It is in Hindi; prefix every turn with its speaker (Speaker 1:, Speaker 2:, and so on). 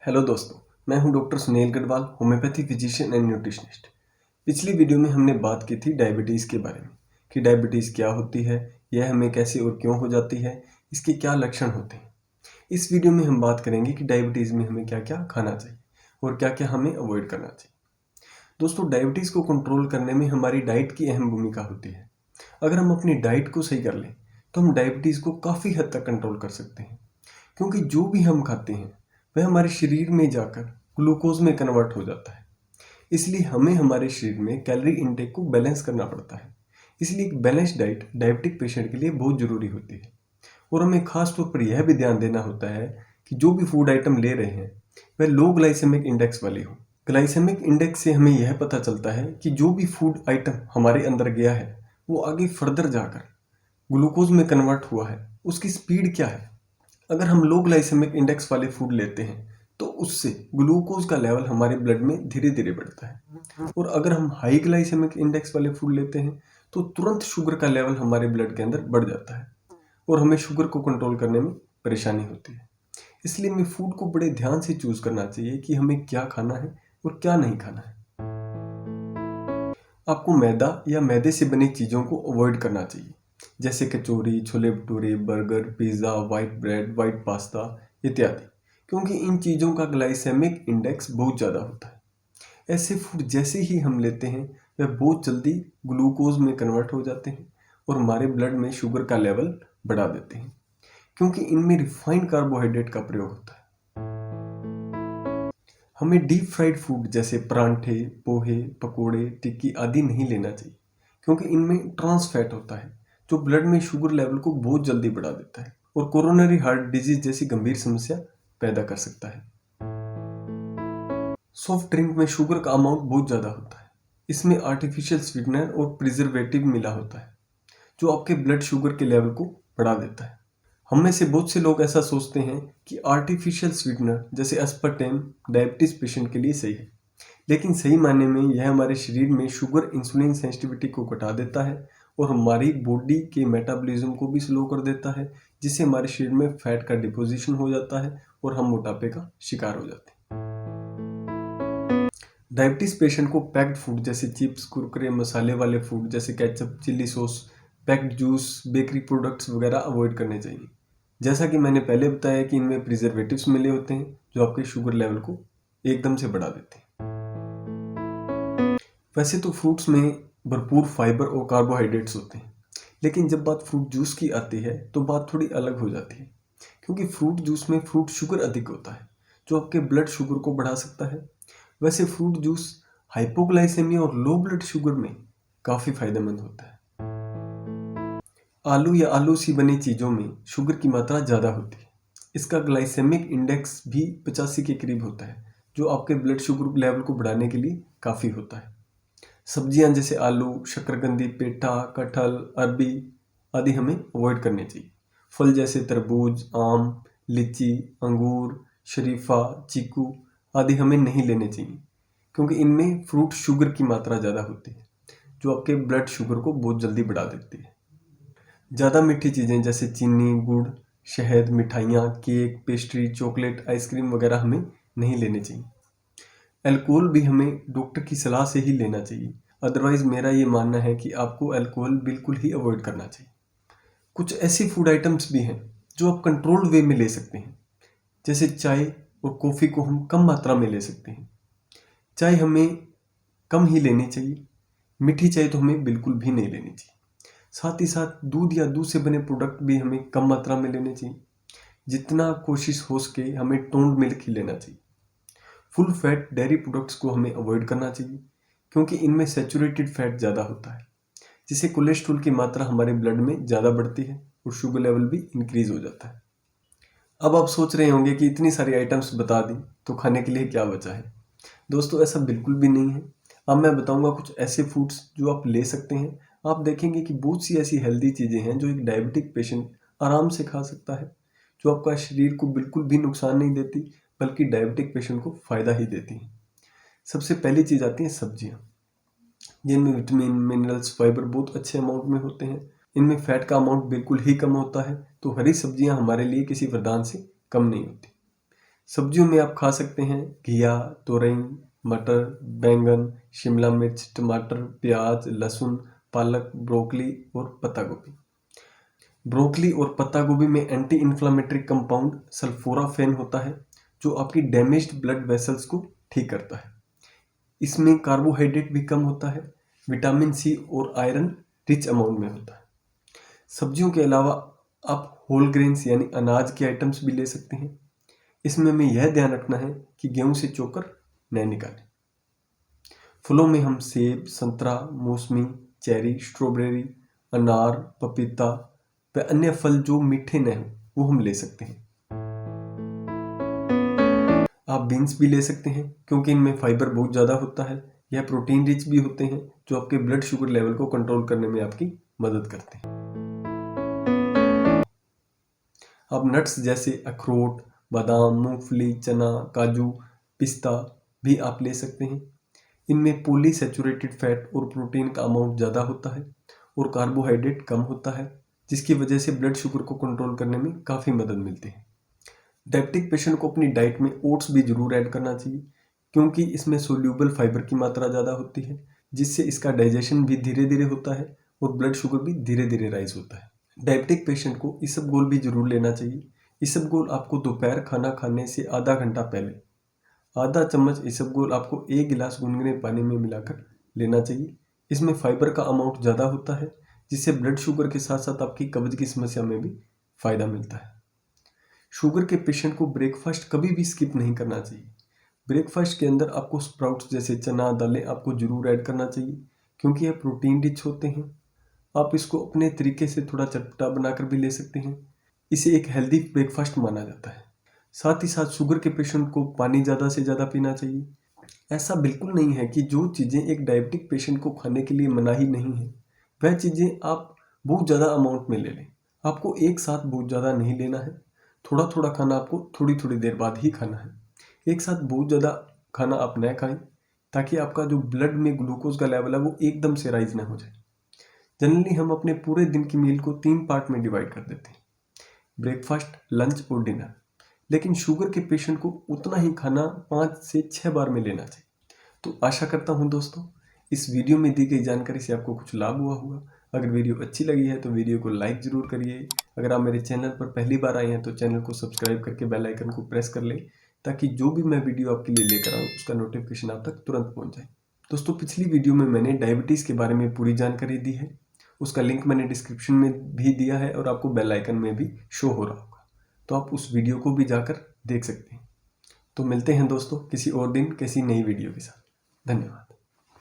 Speaker 1: हेलो दोस्तों, मैं हूं doctor Sunil Garhwal, homeopathy physician and nutritionist. पिछली वीडियो में हमने बात की थी डायबिटीज़ के बारे में कि डायबिटीज़ क्या होती है, यह हमें कैसे और क्यों हो जाती है, इसके क्या लक्षण होते हैं। इस वीडियो में हम बात करेंगे कि डायबिटीज़ में हमें क्या क्या खाना चाहिए और क्या क्या हमें अवॉइड करना चाहिए। दोस्तों, डायबिटीज़ को कंट्रोल करने में हमारी डाइट की अहम भूमिका होती है। अगर हम अपनी डाइट को सही कर लें तो हम डायबिटीज़ को काफ़ी हद तक कंट्रोल कर सकते हैं, क्योंकि जो भी हम खाते हैं वह हमारे शरीर में जाकर ग्लूकोज में कन्वर्ट हो जाता है। इसलिए हमें हमारे शरीर में कैलोरी इनटेक को बैलेंस करना पड़ता है। इसलिए एक बैलेंस डाइट डायबिटिक पेशेंट के लिए बहुत ज़रूरी होती है। और हमें खास तौर पर यह भी ध्यान देना होता है कि जो भी फूड आइटम ले रहे हैं वह लो ग्लाइसेमिक इंडेक्स वाले हो। ग्लाइसेमिक इंडेक्स से हमें यह पता चलता है कि जो भी फूड आइटम हमारे अंदर गया है वो आगे फर्दर जाकर ग्लूकोज में कन्वर्ट हुआ है, उसकी स्पीड क्या है। अगर हम लो ग्लाइसेमिक इंडेक्स वाले फूड लेते हैं तो उससे ग्लूकोज का लेवल हमारे ब्लड में धीरे धीरे बढ़ता है, और अगर हम हाई ग्लाइसेमिक इंडेक्स वाले फूड लेते हैं तो तुरंत शुगर का लेवल हमारे ब्लड के अंदर बढ़ जाता है और हमें शुगर को कंट्रोल करने में परेशानी होती है। इसलिए हमें फूड को बड़े ध्यान से चूज करना चाहिए कि हमें क्या खाना है और क्या नहीं खाना है। आपको मैदा या मैदे से बनी चीज़ों को अवॉइड करना चाहिए, जैसे kachori, chole bhature, burger, pizza, white bread, white pasta इत्यादि, क्योंकि इन चीज़ों का ग्लाइसेमिक इंडेक्स बहुत ज़्यादा होता है। ऐसे फूड जैसे ही हम लेते हैं वह बहुत जल्दी ग्लूकोज में कन्वर्ट हो जाते हैं और हमारे ब्लड में शुगर का लेवल बढ़ा देते हैं, क्योंकि इनमें रिफाइंड कार्बोहाइड्रेट का प्रयोग होता है। हमें डीप फ्राइड फूड जैसे परांठे, पोहे, पकोड़े, टिक्की आदि नहीं लेना चाहिए, क्योंकि इनमें ट्रांस फैट होता है जो ब्लड में शुगर लेवल को बहुत जल्दी बढ़ा देता है और कोरोनरी हार्ट डिजीज जैसी गंभीर समस्या पैदा कर सकता है। सॉफ्ट ड्रिंक में शुगर का अमाउंट बहुत ज़्यादा होता है। इसमें आर्टिफिशियल स्वीटनर और प्रिजर्वेटिव मिला होता है जो आपके ब्लड शुगर के लेवल को बढ़ा देता है। हम में से बहुत से लोग ऐसा सोचते हैं कि आर्टिफिशियल स्वीटनर जैसे अस्पर्टेम डायबिटीज पेशेंट के लिए सही है, लेकिन सही मायने में यह हमारे शरीर में शुगर इंसुलिन सेंसिटिविटी को घटा देता है और हमारी बॉडी के मेटाबॉलिज्म को भी स्लो कर देता है, जिससे हमारे शरीर में फैट का डिपोजिशन हो जाता है और हम मोटापे का शिकार हो जाते हैं। डायबिटीज पेशेंट को पैक्ड फूड जैसे चिप्स, कुरकुरे, मसाले वाले फूड जैसे ketchup, chilli sauce, packed juice, bakery products वगैरह अवॉइड करने चाहिए। जैसा कि मैंने पहले बताया कि इनमें प्रिजर्वेटिव्स मिले होते हैं जो आपके शुगर लेवल को एकदम से बढ़ा देते हैं। वैसे तो फ्रूट्स में भरपूर फाइबर और कार्बोहाइड्रेट्स होते हैं, लेकिन जब बात फ्रूट जूस की आती है तो बात थोड़ी अलग हो जाती है, क्योंकि फ्रूट जूस में फ्रूट शुगर अधिक होता है जो आपके ब्लड शुगर को बढ़ा सकता है। वैसे फ्रूट जूस हाइपोग्लाइसेमिया और लो ब्लड शुगर में काफ़ी फायदेमंद होता है। आलू या आलू से बनी चीज़ों में शुगर की मात्रा ज़्यादा होती है। इसका ग्लाइसेमिक इंडेक्स भी 85 के करीब होता है, जो आपके ब्लड शुगर लेवल को बढ़ाने के लिए काफ़ी होता है। सब्जियां जैसे आलू, शकरकंदी, पेठा, कटहल, अरबी आदि हमें अवॉइड करने चाहिए। फल जैसे तरबूज, आम, लीची, अंगूर, शरीफा, चीकू आदि हमें नहीं लेने चाहिए, क्योंकि इनमें फ्रूट शुगर की मात्रा ज़्यादा होती है जो आपके ब्लड शुगर को बहुत जल्दी बढ़ा देती है। ज़्यादा मीठी चीज़ें जैसे चीनी, गुड़, शहद, मिठाइयाँ, केक, पेस्ट्री, चॉकलेट, आइसक्रीम वगैरह हमें नहीं लेने चाहिए। अल्कोहल भी हमें डॉक्टर की सलाह से ही लेना चाहिए। अदरवाइज मेरा ये मानना है कि आपको अल्कोहल बिल्कुल ही अवॉइड करना चाहिए। कुछ ऐसे फूड आइटम्स भी हैं जो आप कंट्रोल्ड वे में ले सकते हैं, जैसे चाय और कॉफ़ी को हम कम मात्रा में ले सकते हैं। चाय हमें कम ही लेनी चाहिए, मीठी चाय तो हमें बिल्कुल भी नहीं लेनी चाहिए। साथ ही साथ दूध या दूध से बने प्रोडक्ट भी हमें कम मात्रा में लेने चाहिए। जितना कोशिश हो सके हमें टोन्ड मिल्क ही लेना चाहिए। फुल फैट डेयरी प्रोडक्ट्स को हमें अवॉइड करना चाहिए, क्योंकि इनमें सैचुरेटेड फैट ज़्यादा होता है, जिससे कोलेस्ट्रॉल की मात्रा हमारे ब्लड में ज़्यादा बढ़ती है और शुगर लेवल भी इंक्रीज हो जाता है। अब आप सोच रहे होंगे कि इतनी सारी आइटम्स बता दी तो खाने के लिए क्या बचा है। दोस्तों, ऐसा बिल्कुल भी नहीं है। अब मैं बताऊंगा कुछ ऐसे फूड्स जो आप ले सकते हैं। आप देखेंगे कि बहुत सी ऐसी हेल्दी चीज़ें हैं जो एक डायबिटिक पेशेंट आराम से खा सकता है, जो आपका शरीर को बिल्कुल भी नुकसान नहीं देती, बल्कि डायबिटिक पेशेंट को फ़ायदा ही देती हैं। सबसे पहली चीज़ आती है सब्जियाँ, जिनमें विटामिन, मिनरल्स, फाइबर बहुत अच्छे अमाउंट में होते हैं। इनमें फैट का अमाउंट बिल्कुल ही कम होता है, तो हरी सब्जियाँ हमारे लिए किसी वरदान से कम नहीं होती। सब्जियों में आप खा सकते हैं घिया, तोरई, मटर, बैंगन, शिमला मिर्च, टमाटर, प्याज, लहसुन, पालक, ब्रोकली और पत्ता गोभी। ब्रोकली और पत्ता गोभी में एंटी इन्फ्लामेटरी कंपाउंड सल्फोराफेन होता है जो आपकी डैमेज्ड ब्लड वेसल्स को ठीक करता है। इसमें कार्बोहाइड्रेट भी कम होता है, विटामिन सी और आयरन रिच अमाउंट में होता है। सब्जियों के अलावा आप होल ग्रेन्स यानी अनाज के आइटम्स भी ले सकते हैं। इसमें हमें यह ध्यान रखना है कि गेहूं से चोकर न निकालें। फलों में हम सेब, संतरा, मौसमी, चेरी, स्ट्रॉबेरी, अनार, पपीता व अन्य फल जो मीठे न हों वो हम ले सकते हैं। आप बीन्स भी ले सकते हैं क्योंकि इनमें फाइबर बहुत ज़्यादा होता है। यह प्रोटीन रिच भी होते हैं जो आपके ब्लड शुगर लेवल को कंट्रोल करने में आपकी मदद करते हैं। आप नट्स जैसे अखरोट, बादाम, मूंगफली, चना, काजू, पिस्ता भी आप ले सकते हैं। इनमें पॉलीसैचुरेटेड फैट और प्रोटीन का अमाउंट ज़्यादा होता है और कार्बोहाइड्रेट कम होता है, जिसकी वजह से ब्लड शुगर को कंट्रोल करने में काफ़ी मदद मिलती है। डायबिटिक पेशेंट को अपनी डाइट में ओट्स भी जरूर ऐड करना चाहिए क्योंकि इसमें सोल्यूबल फाइबर की मात्रा ज़्यादा होती है, जिससे इसका डाइजेशन भी धीरे धीरे होता है और ब्लड शुगर भी धीरे धीरे राइज होता है। डायबिटिक पेशेंट को इसबगोल भी जरूर लेना चाहिए। इसबगोल आपको दोपहर खाना खाने से आधा घंटा पहले आधा चम्मच इसबगोल आपको 1 गिलास गुनगुने पानी में मिलाकर लेना चाहिए। इसमें फाइबर का अमाउंट ज़्यादा होता है, जिससे ब्लड शुगर के साथ साथ आपकी कब्ज की समस्या में भी फायदा मिलता है। शुगर के पेशेंट को ब्रेकफास्ट कभी भी स्किप नहीं करना चाहिए। ब्रेकफास्ट के अंदर आपको स्प्राउट्स जैसे चना, दालें आपको जरूर ऐड करना चाहिए क्योंकि यह प्रोटीन रिच होते हैं। आप इसको अपने तरीके से थोड़ा चटपटा बनाकर भी ले सकते हैं। इसे एक हेल्दी ब्रेकफास्ट माना जाता है। साथ ही साथ शुगर के पेशेंट को पानी ज़्यादा से ज़्यादा पीना चाहिए। ऐसा बिल्कुल नहीं है कि जो चीज़ें एक डायबिटिक पेशेंट को खाने के लिए मनाही नहीं है वह चीज़ें आप बहुत ज़्यादा अमाउंट में ले लें। आपको एक साथ बहुत ज़्यादा नहीं लेना है। थोड़ा थोड़ा खाना आपको थोड़ी थोड़ी देर बाद ही खाना है। एक साथ बहुत ज़्यादा खाना आप न खाएं ताकि आपका जो ब्लड में ग्लूकोज का लेवल है वो एकदम से राइज ना हो जाए। जनरली हम अपने पूरे दिन की मील को 3 पार्ट में डिवाइड कर देते हैं, ब्रेकफास्ट, लंच और डिनर। लेकिन शुगर के पेशेंट को उतना ही खाना 5 से 6 बार में लेना चाहिए। तो आशा करता हूँ दोस्तों इस वीडियो में दी गई जानकारी से आपको कुछ लाभ हुआ होगा। अगर वीडियो अच्छी लगी है तो वीडियो को लाइक ज़रूर करिए। अगर आप मेरे चैनल पर पहली बार आए हैं तो चैनल को सब्सक्राइब करके बेल आइकन को प्रेस कर लें ताकि जो भी मैं वीडियो आपके लिए लेकर आऊँ उसका नोटिफिकेशन आप तक तुरंत पहुँच जाए। दोस्तों पिछली वीडियो में मैंने डायबिटीज़ के बारे में पूरी जानकारी दी है। उसका लिंक मैंने डिस्क्रिप्शन में भी दिया है और आपको बेल आइकन में भी शो हो रहा होगा, तो आप उस वीडियो को भी जाकर देख सकते हैं। तो मिलते हैं दोस्तों किसी और दिन किसी नई वीडियो के साथ। धन्यवाद।